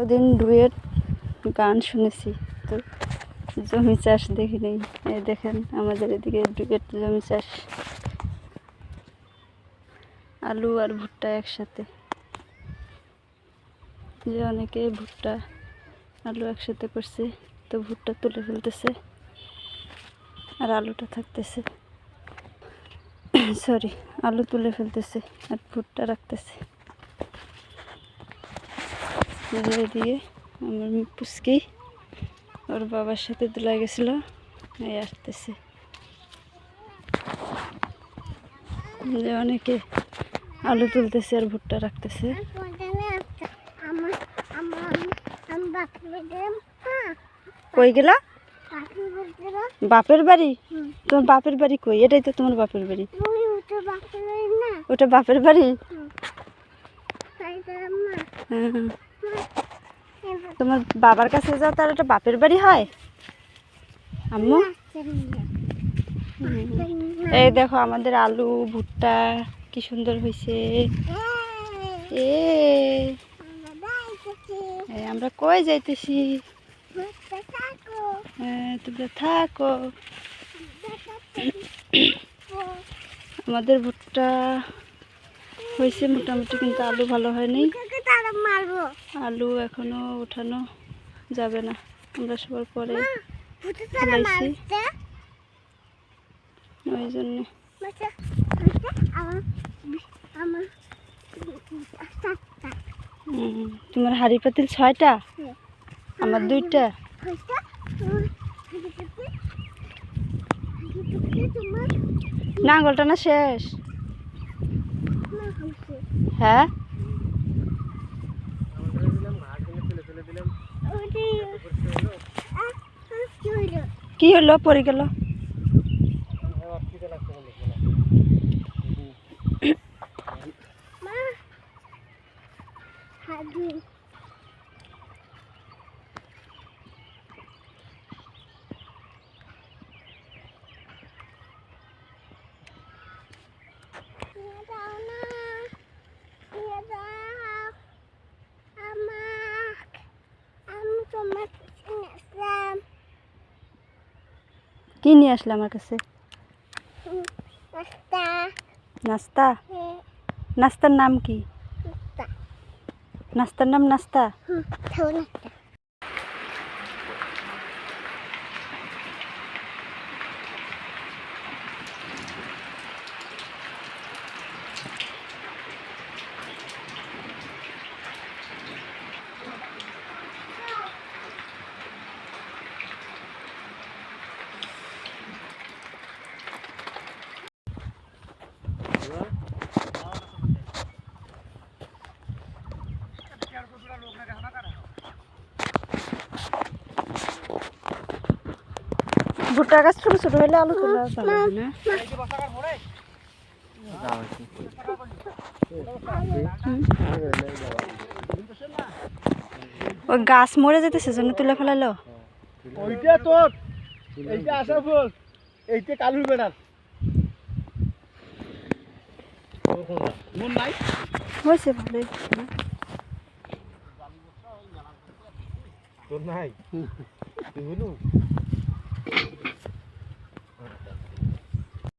এতদিন ডুয়েট গান শুনেছি, তো জমি চাষ দেখি নেই। এই দেখেন আমাদের এদিকে ডুয়েট জমি চাষ, আলু আর ভুট্টা একসাথে। যে অনেকে ভুট্টা আলু একসাথে করছে, তো ভুট্টা তুলে ফেলতেছে আর আলুটা থাকতেছে, সরি আলু তুলে ফেলতেছে আর ভুট্টা রাখতেছে। দিয়ে আমার পুচকি ওর বাবার সাথে দোলা গেছিল, এই আসতেছে। যে অনেকে আলু তুলতেছে আর ভুট্টা রাখতেছে। কই গেলা? বাপের বাড়ি? তোমার বাপের বাড়ি কই? এটাই তো তোমার বাপের বাড়ি। ওটা বাপের বাড়ি? হ্যাঁ, তোমার বাবার কাছে যাও, তার ওটা বাপের বাড়ি হয় আম্মু? এই দেখো আমাদের আলু ভুট্টা কি সুন্দর হয়েছে। আমরা কই যাইতেছি? তোমরা থাকো। আমাদের ভুট্টা হয়েছে মোটামুটি, কিন্তু আলু ভালো হয়নি। আলু এখনো উঠানো যাবে না, আমরা সবার পরে ফেলাইছি, ওই জন্যে। তোমার হাঁড়ি পাতিল 6টা, আমার 2টা। নাঙ্গলটা না শেষ? হ্যাঁ, কি হলো? পড়ে গেল। কি নিয়ে আসলে আমার কাছে? নাস্তা? নাস্তার নাম কি? নাস্তার নাম নাস্তা? ভুট্টা গাছ ছোট ছোট হইলে আলু তোলা যাবে না। ওই গাছ মরে যেতেছে জন্য তুলে ফেলালো। ওইটা তোর, এইটা আসার ফুল, এইটা কালুর বেড়ার। মন নাই হয়েছে ভালোই। তোর নাই